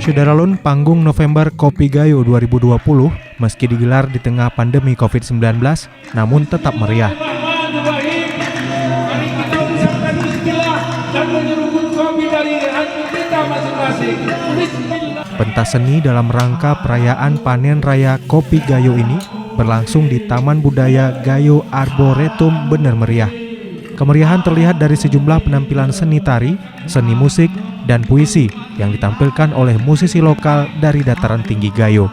Syederalun, panggung November Kopi Gayo 2020 meski digelar di tengah pandemi COVID-19 namun tetap meriah. Pentas seni dalam rangka perayaan panen raya Kopi Gayo ini berlangsung di Taman Budaya Gayo Arboretum Bener Meriah. Kemeriahan terlihat dari sejumlah penampilan seni tari, seni musik, dan puisi yang ditampilkan oleh musisi lokal dari dataran tinggi Gayo.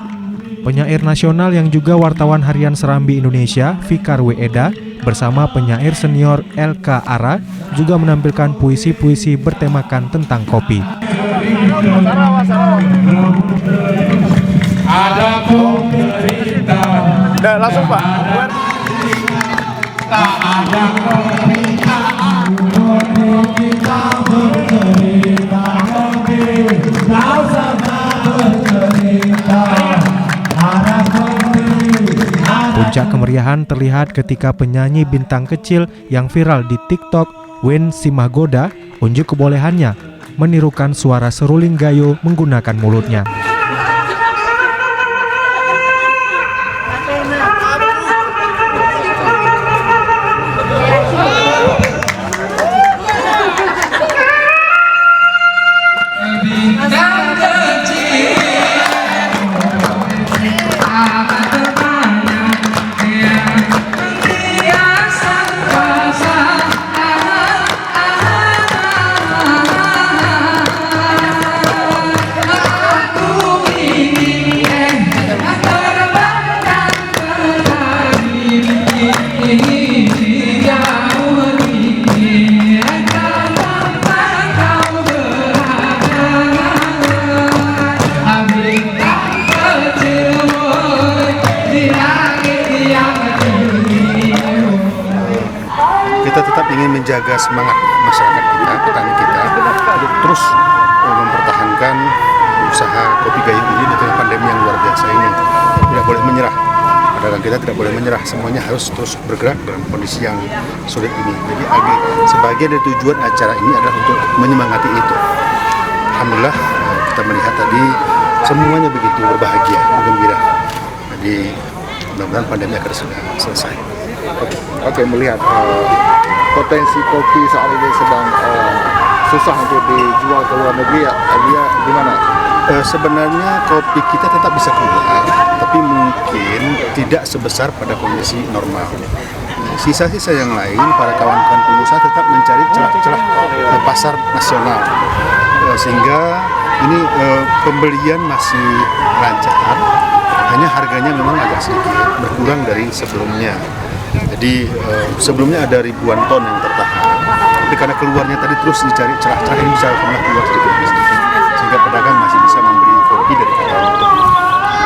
Penyair nasional yang juga wartawan harian Serambi Indonesia, Fikar W. Eda, bersama penyair senior LK Ara juga menampilkan puisi-puisi bertemakan tentang kopi. Ada pemerintah. Udah langsung Pak. Tak ada permintaan kita bercerita lebih tahu sama bercerita. Puncak kemeriahan terlihat ketika penyanyi bintang kecil yang viral di TikTok, Wen Simagoda, unjuk kebolehannya menirukan suara seruling Gayo menggunakan mulutnya. Kita tetap ingin menjaga semangat masyarakat kita, petani kita, untuk terus mempertahankan usaha Kopi Gayo ini di tengah pandemi yang luar biasa ini. Tidak boleh menyerah. Pedagang kita tidak boleh menyerah. Semuanya harus terus bergerak dalam kondisi yang sulit ini. Jadi sebagian dari tujuan acara ini adalah untuk menyemangati itu. Alhamdulillah kita melihat tadi semuanya begitu berbahagia, gembira. Jadi mudah-mudahan pandemi akan segera selesai. Oke, melihat potensi kopi saat ini sedang susah untuk dijual ke luar negeri, ya gimana? Sebenarnya kopi kita tetap bisa keluar, tapi mungkin tidak sebesar pada kondisi normal. Sisa-sisa yang lain, para kawan-kawan pengusaha tetap mencari celah-celah pasar nasional, sehingga ini pembelian masih lancar. Hanya harganya memang agak sedikit berkurang dari sebelumnya. Jadi sebelumnya ada ribuan ton yang tertahan, tapi karena keluarnya tadi terus dicari celah-celah ini bisa keluar sedikit demi sedikit, sehingga pedagang masih bisa membeli kopi dari petani.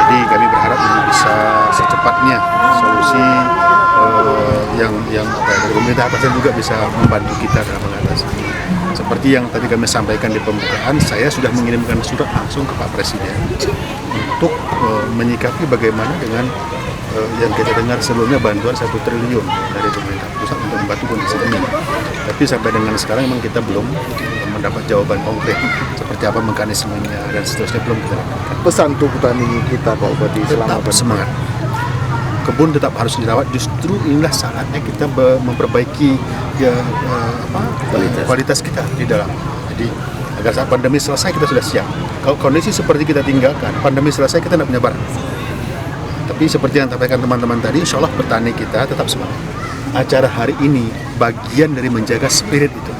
Jadi kami berharap ini bisa secepatnya solusi yang dari pemerintah atasan juga bisa membantu kita dalam mengatasi. Seperti yang tadi kami sampaikan di pembukaan, saya sudah mengirimkan surat langsung ke Pak Presiden untuk menyikapi bagaimana dengan yang kita dengar sebelumnya bantuan 1 triliun dari pemerintah pusat untuk membantu kondisi ini. Tapi sampai dengan sekarang memang kita belum mendapat jawaban konkret seperti apa mekanismenya dan seterusnya belum kita dapatkan. Pesan untuk petani kita Pak Budi Tetap semangat. Kebun tetap harus dirawat. Justru inilah saatnya kita memperbaiki kualitas kita di dalam. Jadi agar saat pandemi selesai kita sudah siap. Kalau kondisi seperti kita tinggalkan, pandemi selesai kita tidak punya barang. Tapi seperti yang disampaikan teman-teman tadi, insya Allah petani kita tetap semangat. Acara hari ini bagian dari menjaga spirit itu,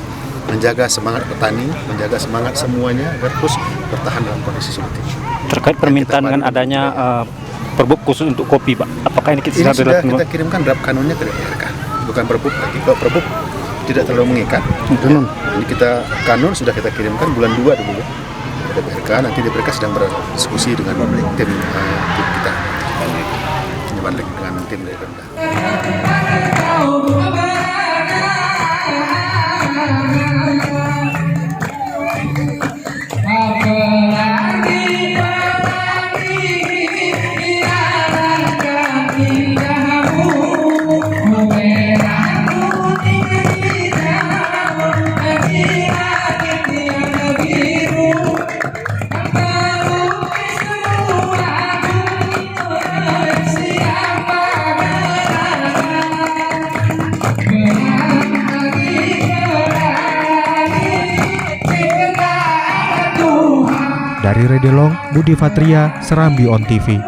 menjaga semangat petani, menjaga semangat semuanya agar terus bertahan dalam kondisi seperti ini. Terkait permintaan dengan adanya perbuk khusus untuk kopi, Pak, apakah ini sudah kita kirimkan draft kanunnya ke DPRK, bukan perbuk lagi. Kalau perbuk tidak terlalu mengikat. Ini kita kanun sudah kita kirimkan bulan 2 dulu ya ke DPRK. Nanti DPRK sedang berdiskusi dengan tim kita. Dengan tim dari Pemda. Dari Redelong, Budi Fatria, Serambi On TV.